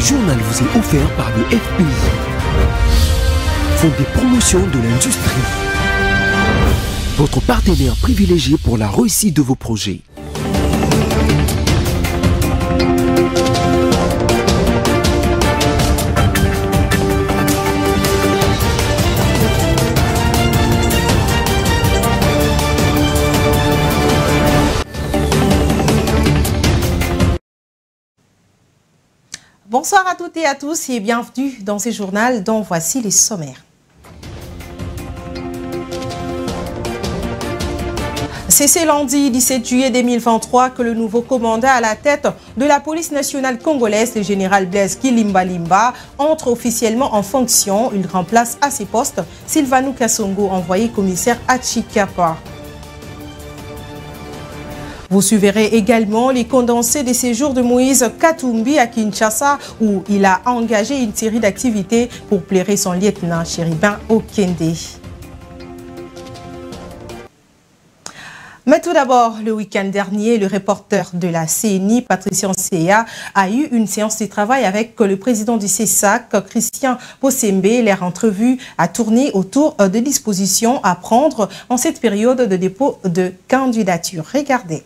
journal vous est offert par le FPI, Fonds des promotions de l'industrie, votre partenaire privilégié pour la réussite de vos projets. Bonsoir à toutes et à tous et bienvenue dans ce journal dont voici les sommaires. C'est ce lundi 17 juillet 2023 que le nouveau commandant à la tête de la police nationale congolaise, le général Blaise Kilimbalimba, entre officiellement en fonction. Il remplace à ses postes Sylvanou Kassongo, envoyé commissaire à Chikapa. Vous suivrez également les condensés des séjours de Moïse Katumbi à Kinshasa où il a engagé une série d'activités pour plaire son lieutenant Chéribin Okende. Mais tout d'abord, le week-end dernier, le reporter de la CENI, Patricia Nseya, a eu une séance de travail avec le président du CESAC, Christian Bossembe. Leur entrevue a tourné autour des dispositions à prendre en cette période de dépôt de candidature. Regardez.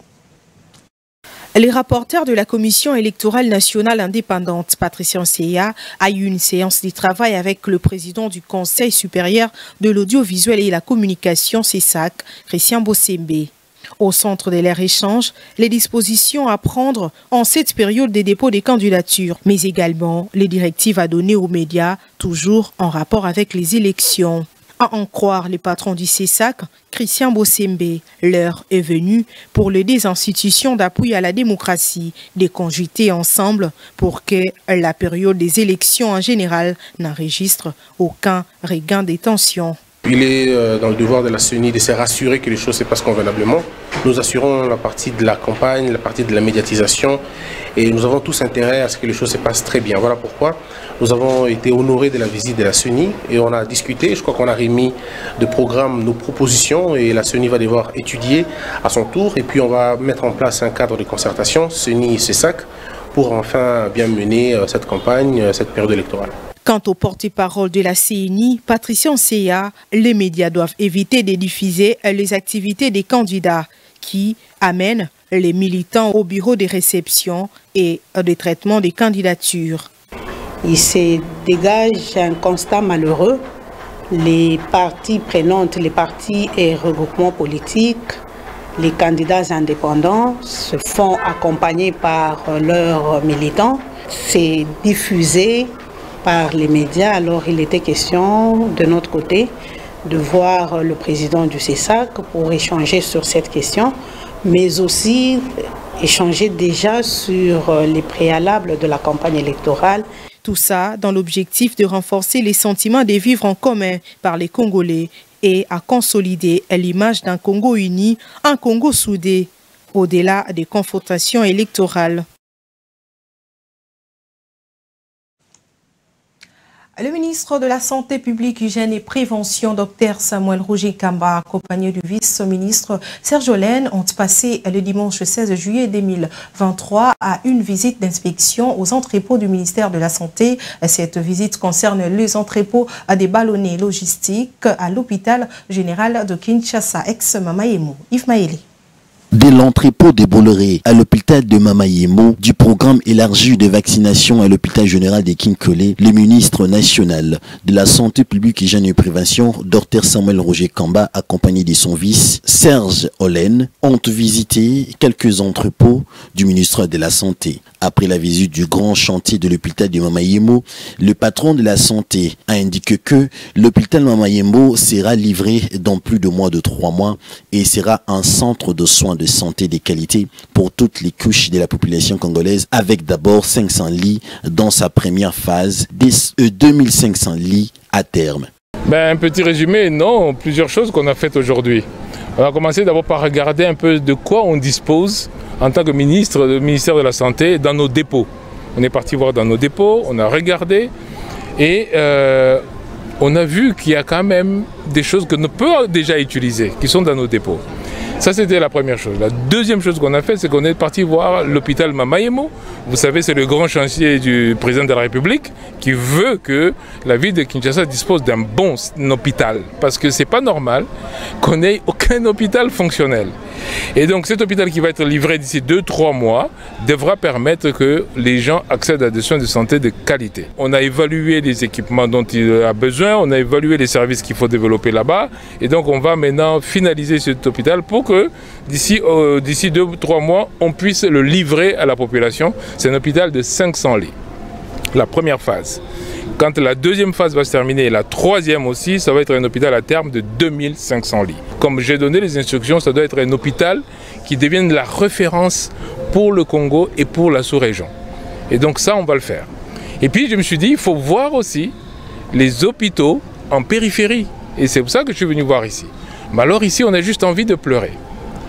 Le rapporteur de la Commission électorale nationale indépendante, Patricia Nseya, a eu une séance de travail avec le président du Conseil supérieur de l'audiovisuel et la communication CESAC, Christian Bossembe. Au centre de leur échange, les dispositions à prendre en cette période de dépôt des candidatures, mais également les directives à donner aux médias, toujours en rapport avec les élections. À en croire les patrons du CESAC, Christian Bossembe, l'heure est venue pour les deux institutions d'appui à la démocratie de conjuguer ensemble pour que la période des élections en général n'enregistre aucun regain des tensions. Il est dans le devoir de la CENI de se rassurer que les choses se passent convenablement. Nous assurons la partie de la campagne, la partie de la médiatisation et nous avons tous intérêt à ce que les choses se passent très bien. Voilà pourquoi nous avons été honorés de la visite de la CENI et on a discuté, je crois qu'on a remis de programme nos propositions et la CENI va devoir étudier à son tour et puis on va mettre en place un cadre de concertation, CENI et CESAC, pour enfin bien mener cette campagne, cette période électorale. Quant au porte-parole de la CENI, Patricia Nseya, les médias doivent éviter de diffuser les activités des candidats qui amènent les militants au bureau de réception et de traitement des candidatures. Il se dégage un constat malheureux. Les partis prenantes, les partis et regroupements politiques, les candidats indépendants se font accompagner par leurs militants. C'est diffusé par les médias. Alors il était question de notre côté de voir le président du CESAC pour échanger sur cette question, mais aussi échanger déjà sur les préalables de la campagne électorale. Tout ça dans l'objectif de renforcer les sentiments de vivre en commun par les Congolais et à consolider l'image d'un Congo uni, un Congo soudé, au-delà des confrontations électorales. Le ministre de la Santé publique, Hygiène et Prévention, Dr Samuel Roger Kamba, accompagné du vice-ministre Serge Olène, ont passé le dimanche 16 juillet 2023 à une visite d'inspection aux entrepôts du ministère de la Santé. Cette visite concerne les entrepôts des ballonnées logistiques à l'hôpital général de Kinshasa, ex-Mamayemo. Yves Maëli. De l'entrepôt des Bolloré à l'hôpital de Mamayemo, du programme élargi de vaccination à l'hôpital général de Kinkole, le ministre national de la Santé publique, Hygiène et Prévention, Dr Samuel Roger Kamba, accompagné de son vice, Serge Olène, ont visité quelques entrepôts du ministère de la Santé. Après la visite du grand chantier de l'hôpital de Mamayemo, le patron de la santé a indiqué que l'hôpital Mamayemo sera livré dans plus de 3 mois et sera un centre de soins de santé de qualité pour toutes les couches de la population congolaise, avec d'abord 500 lits dans sa première phase, 2500 lits à terme. Un petit résumé, non, plusieurs choses qu'on a faites aujourd'hui. On a commencé d'abord par regarder un peu de quoi on dispose en tant que ministre du ministère de la Santé dans nos dépôts. On est parti voir dans nos dépôts, on a regardé et on a vu qu'il y a quand même des choses que nous pouvons déjà utiliser, qui sont dans nos dépôts. Ça, c'était la première chose. La deuxième chose qu'on a fait, c'est qu'on est parti voir l'hôpital Mama Yemo. Vous savez, c'est le grand chantier du président de la République qui veut que la ville de Kinshasa dispose d'un bon hôpital. Parce que c'est pas normal qu'on ait aucun hôpital fonctionnel. Et donc cet hôpital qui va être livré d'ici 2-3 mois devra permettre que les gens accèdent à des soins de santé de qualité. On a évalué les équipements dont il a besoin, on a évalué les services qu'il faut développer là-bas. Et donc on va maintenant finaliser cet hôpital pour que d'ici 2-3 mois, on puisse le livrer à la population. C'est un hôpital de 500 lits. La première phase. Quand la deuxième phase va se terminer et la troisième aussi, ça va être un hôpital à terme de 2500 lits. Comme j'ai donné les instructions, ça doit être un hôpital qui devienne la référence pour le Congo et pour la sous-région. Et donc ça, on va le faire. Et puis je me suis dit, il faut voir aussi les hôpitaux en périphérie. Et c'est pour ça que je suis venu voir ici. Mais alors ici, on a juste envie de pleurer.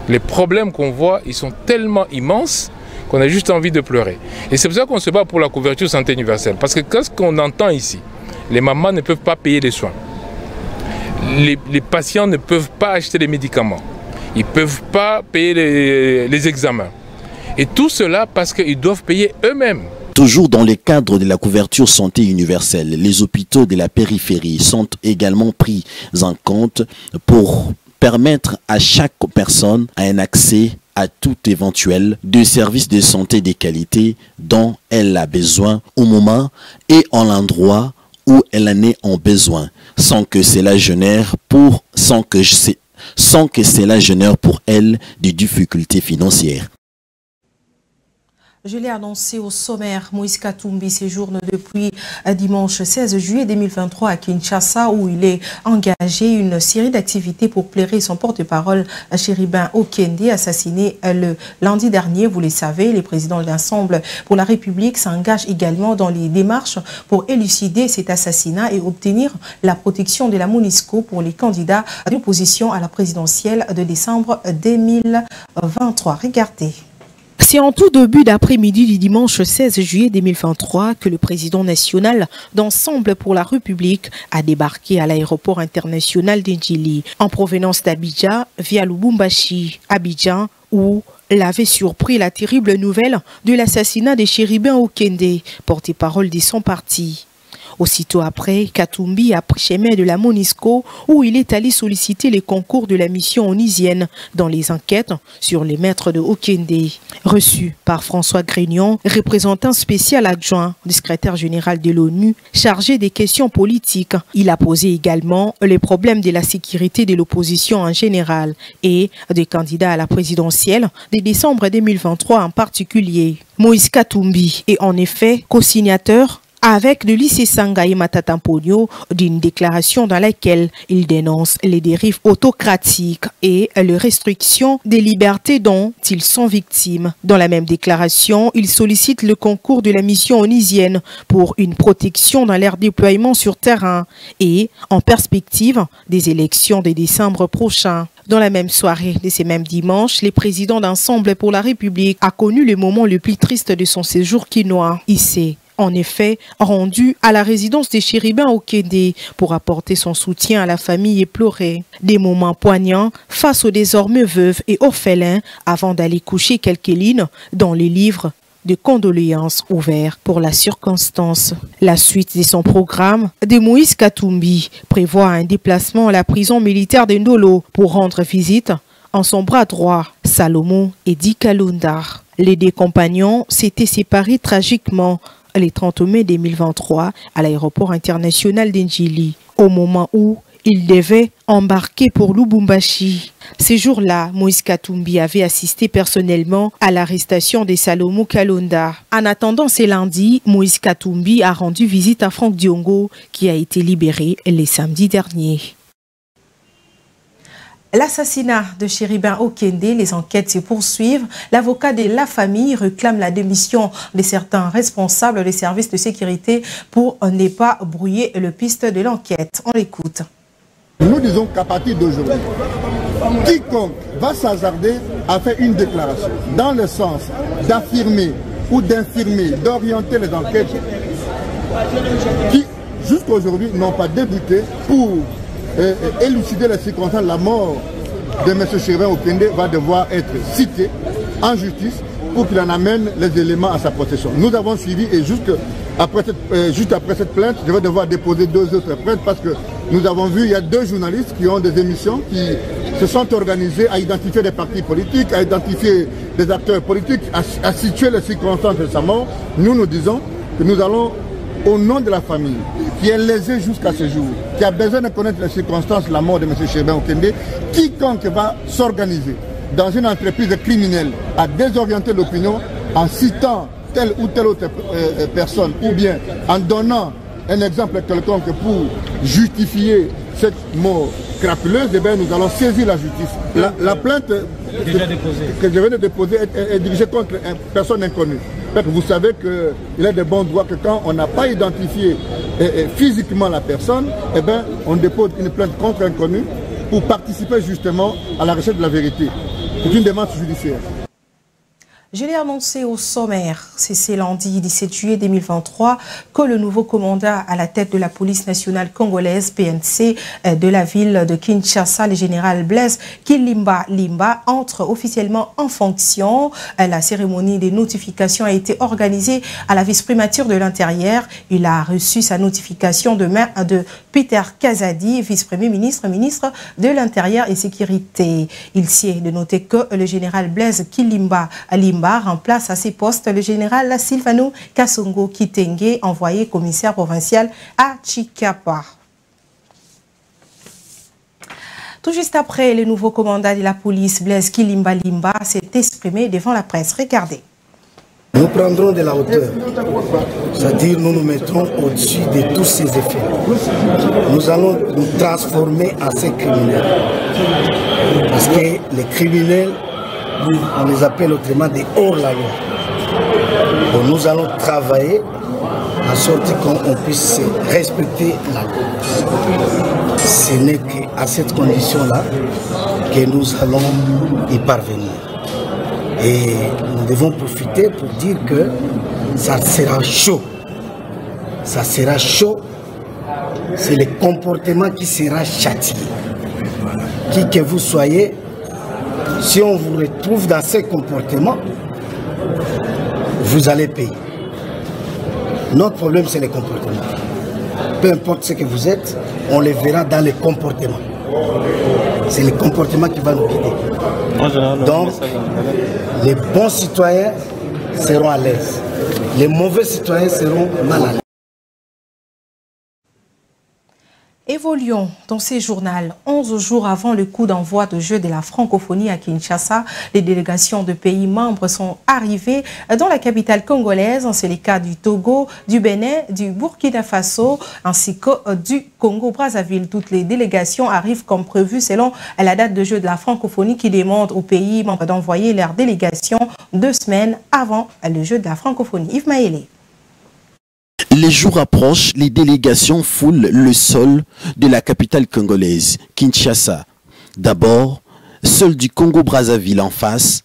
Les problèmes qu'on voit, ils sont tellement immenses qu'on a juste envie de pleurer. Et c'est pour ça qu'on se bat pour la couverture santé universelle. Parce que qu'est-ce qu'on entend ici? Les mamans ne peuvent pas payer les soins. Les patients ne peuvent pas acheter les médicaments. Ils ne peuvent pas payer les examens. Et tout cela parce qu'ils doivent payer eux-mêmes. Toujours dans le cadre de la couverture santé universelle, les hôpitaux de la périphérie sont également pris en compte pour permettre à chaque personne un accès à tout éventuel de services de santé de qualité dont elle a besoin au moment et en l'endroit où elle en est en besoin, sans que cela génère pour elle des difficultés financières. Je l'ai annoncé au sommaire, Moïse Katumbi séjourne depuis dimanche 16 juillet 2023 à Kinshasa où il est engagé une série d'activités pour plairer son porte-parole Chéribin Okende, assassiné le lundi dernier. Vous le savez, les présidents de l'Ensemble pour la République s'engagent également dans les démarches pour élucider cet assassinat et obtenir la protection de la MONUSCO pour les candidats d'opposition à la présidentielle de décembre 2023. Regardez. C'est en tout début d'après-midi du dimanche 16 juillet 2023 que le président national d'Ensemble pour la République a débarqué à l'aéroport international d'Indjili en provenance d'Abidjan via Lubumbashi, Abidjan, où l'avait surpris la terrible nouvelle de l'assassinat de Chéribin Okende, porte-parole de son parti. Aussitôt après, Katumbi a pris chemin de la MONUSCO où il est allé solliciter les concours de la mission onisienne dans les enquêtes sur les maîtres de Okende. Reçu par François Grignon, représentant spécial adjoint du secrétaire général de l'ONU chargé des questions politiques, il a posé également les problèmes de la sécurité de l'opposition en général et des candidats à la présidentielle de décembre 2023 en particulier. Moïse Katumbi est en effet co-signateur avec le lycée Sangaï Matata Mponyo d'une déclaration dans laquelle il dénonce les dérives autocratiques et les restrictions des libertés dont ils sont victimes. Dans la même déclaration, il sollicite le concours de la mission onisienne pour une protection dans leur déploiement sur terrain et en perspective des élections de décembre prochain. Dans la même soirée de ce même dimanche, le président d'Ensemble pour la République a connu le moment le plus triste de son séjour quinois. Il s'est en effet rendu à la résidence de Chéribin Okende pour apporter son soutien à la famille éplorée. Des moments poignants face aux désormais veuves et orphelins avant d'aller coucher quelques lignes dans les livres de condoléances ouverts pour la circonstance. La suite de son programme de Moïse Katumbi prévoit un déplacement à la prison militaire de Ndolo pour rendre visite en son bras droit, Salomon et Di Kalundar. Les deux compagnons s'étaient séparés tragiquement le 30 mai 2023 à l'aéroport international d'Indjili, au moment où il devait embarquer pour Lubumbashi. Ce jour-là, Moïse Katumbi avait assisté personnellement à l'arrestation de Salomon Kalonda. En attendant ce lundi, Moïse Katumbi a rendu visite à Franck Diongo, qui a été libéré le samedi dernier. L'assassinat de Chéribin Okende, les enquêtes se poursuivent. L'avocat de la famille réclame la démission de certains responsables des services de sécurité pour ne pas brouiller le piste de l'enquête. On l'écoute. Nous disons qu'à partir d'aujourd'hui, quiconque va s'hasarder à faire une déclaration dans le sens d'affirmer ou d'infirmer, d'orienter les enquêtes qui, jusqu'à aujourd'hui, n'ont pas débuté pour élucider les circonstances de la mort de M. Cherubin Okende va devoir être cité en justice pour qu'il en amène les éléments à sa possession. Nous avons suivi et juste après cette plainte, je vais devoir déposer 2 autres plaintes parce que nous avons vu, il y a 2 journalistes qui ont des émissions qui se sont organisés à identifier des partis politiques, à identifier des acteurs politiques, à situer les circonstances de sa mort. Nous disons que nous allons, au nom de la famille, qui est lésée jusqu'à ce jour, qui a besoin de connaître les circonstances de la mort de M. Cherubin Okende, quiconque va s'organiser dans une entreprise criminelle à désorienter l'opinion en citant telle ou telle autre personne, ou bien en donnant un exemple quelconque pour justifier cette mort crapuleuse, eh bien, nous allons saisir la justice. La plainte que je viens de déposer est dirigée contre une personne inconnue. Vous savez qu'il est de bon droit que quand on n'a pas identifié physiquement la personne, eh bien, on dépose une plainte contre inconnu pour participer justement à la recherche de la vérité. C'est une démarche judiciaire. Je l'ai annoncé au sommaire, c'est lundi 17 juillet 2023 que le nouveau commandant à la tête de la police nationale congolaise PNC de la ville de Kinshasa, le général Blaise Kilimba Limba, entre officiellement en fonction. La cérémonie de notification a été organisée à la vice-primature de l'Intérieur. Il a reçu sa notification de main de Peter Kazadi, vice-premier ministre, ministre de l'Intérieur et Sécurité. Il sied de noter que le général Blaise Kilimba Limba remplace à ses postes le général Sylvano Kasongo Kitenge, envoyé commissaire provincial à Chikapa. Tout juste après, le nouveau commandant de la police, Blaise Kilimba Limba, s'est exprimé devant la presse. Regardez. Nous prendrons de la hauteur, c'est-à-dire nous nous mettrons au-dessus de tous ces effets. Nous allons nous transformer en ces criminels. Parce que les criminels, on les appelle autrement des hors-la-loi. Donc nous allons travailler en sorte qu'on puisse respecter la loi. Ce n'est qu'à cette condition-là que nous allons y parvenir. Et nous devons profiter pour dire que ça sera chaud. Ça sera chaud. C'est le comportement qui sera châtié. Qui que vous soyez, si on vous retrouve dans ces comportements, vous allez payer. Notre problème, c'est les comportements. Peu importe ce que vous êtes, on les verra dans les comportements. C'est les comportements qui vont nous guider. Donc, les bons citoyens seront à l'aise. Les mauvais citoyens seront mal à l'aise. Évoluons dans ces journaux. 11 jours avant le coup d'envoi de jeu de la francophonie à Kinshasa, les délégations de pays membres sont arrivées dans la capitale congolaise. C'est le cas du Togo, du Bénin, du Burkina Faso ainsi que du Congo-Brazzaville. Toutes les délégations arrivent comme prévu selon la date de jeu de la francophonie qui demande aux pays membres d'envoyer leurs délégations 2 semaines avant le jeu de la francophonie. Yves Maëlé. Les jours approchent, les délégations foulent le sol de la capitale congolaise, Kinshasa. D'abord, celles du Congo-Brazzaville en face,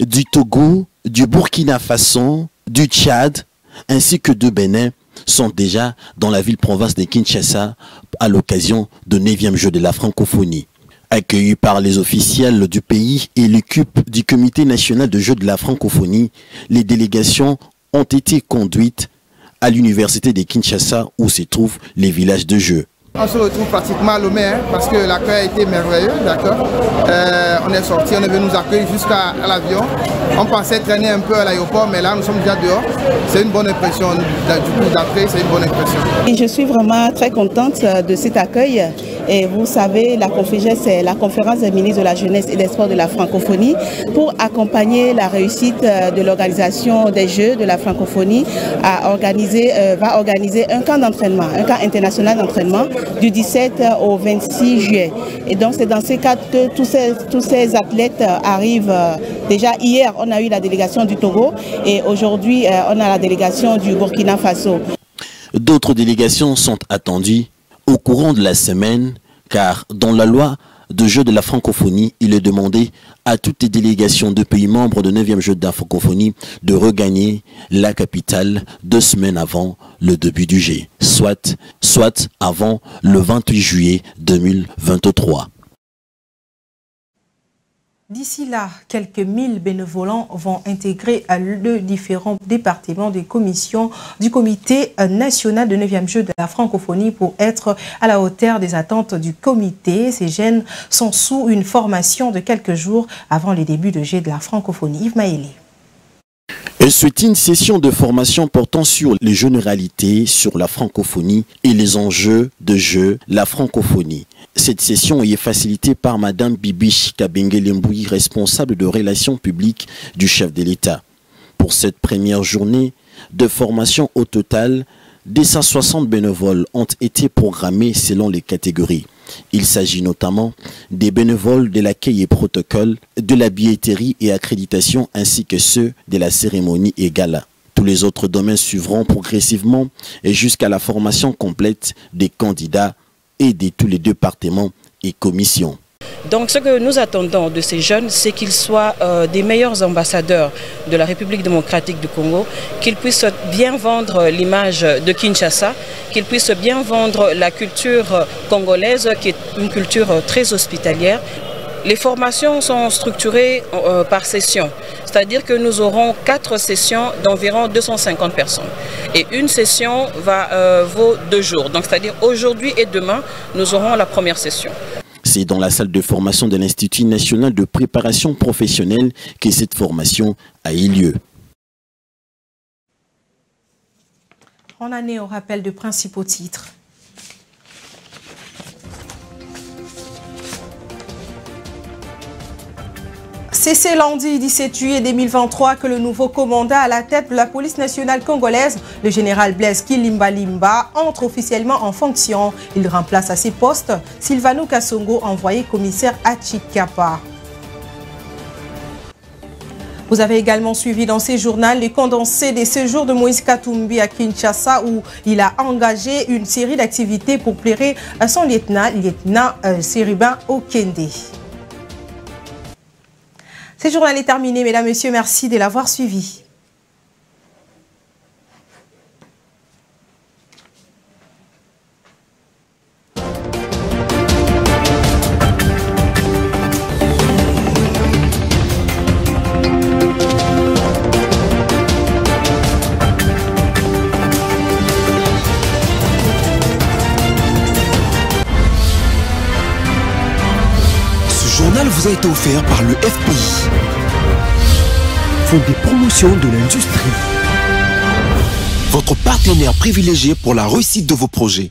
du Togo, du Burkina Faso, du Tchad, ainsi que de Bénin sont déjà dans la ville-province de Kinshasa à l'occasion du 9e jeu de la francophonie. Accueillis par les officiels du pays et l'équipe du comité national de jeux de la francophonie, les délégations ont été conduites à l'université de Kinshasa où se trouvent les villages de jeu. On se retrouve pratiquement à Lomé parce que l'accueil a été merveilleux, d'accord. On est sorti, on est venu nous accueillir jusqu'à l'avion. On pensait traîner un peu à l'aéroport, mais là nous sommes déjà dehors. C'est une bonne impression, du coup d'après c'est une bonne impression. Et je suis vraiment très contente de cet accueil. Et vous savez, la CONFEJES, c'est la conférence des ministres de la jeunesse et des sports de la francophonie pour accompagner la réussite de l'organisation des Jeux de la francophonie va organiser un camp d'entraînement, un camp international d'entraînement du 17 au 26 juillet. Et donc c'est dans ces cadres que tous ces athlètes arrivent. Déjà hier, on a eu la délégation du Togo et aujourd'hui, on a la délégation du Burkina Faso. D'autres délégations sont attendues au courant de la semaine, car dans la loi de jeu de la francophonie, il est demandé à toutes les délégations de pays membres de 9e jeu de la francophonie de regagner la capitale 2 semaines avant le début du jeu, soit avant le 28 juillet 2023. D'ici là, quelques 1000 bénévolants vont intégrer le différents départements des commissions du comité national de 9e jeu de la francophonie pour être à la hauteur des attentes du comité. Ces jeunes sont sous une formation de quelques jours avant les débuts de jeu de la francophonie. Yves Maëlé. C'est une session de formation portant sur les généralités, sur la francophonie et les enjeux de jeu, la francophonie. Cette session est facilitée par Madame Bibiche Kabengele-Mboui, responsable de relations publiques du chef de l'État. Pour cette première journée de formation au total, 260 bénévoles ont été programmés selon les catégories. Il s'agit notamment des bénévoles de l'accueil et protocole, de la billetterie et accréditation ainsi que ceux de la cérémonie et gala. Tous les autres domaines suivront progressivement et jusqu'à la formation complète des candidats et de tous les départements et commissions. Donc ce que nous attendons de ces jeunes, c'est qu'ils soient des meilleurs ambassadeurs de la République démocratique du Congo, qu'ils puissent bien vendre l'image de Kinshasa, qu'ils puissent bien vendre la culture congolaise, qui est une culture très hospitalière. Les formations sont structurées par session, c'est-à-dire que nous aurons 4 sessions d'environ 250 personnes. Et une session vaut 2 jours, donc c'est-à-dire aujourd'hui et demain, nous aurons la première session. C'est dans la salle de formation de l'Institut national de préparation professionnelle que cette formation a eu lieu. On en est au rappel de principaux titres. C'est ce lundi 17 juillet 2023 que le nouveau commandant à la tête de la police nationale congolaise, le général Blaise Kilimbalimba, entre officiellement en fonction. Il remplace à ses postes Sylvano Kassongo, envoyé commissaire à Chikapa. Vous avez également suivi dans ces journaux les condensés des séjours de Moïse Katumbi à Kinshasa où il a engagé une série d'activités pour plaire à son lieutenant Sérubin Okende. Ce journal est terminé, mesdames, messieurs, merci de l'avoir suivi. Ce journal vous a été offert par le FPI. Fonds des promotions de l'industrie. Votre partenaire privilégié pour la réussite de vos projets.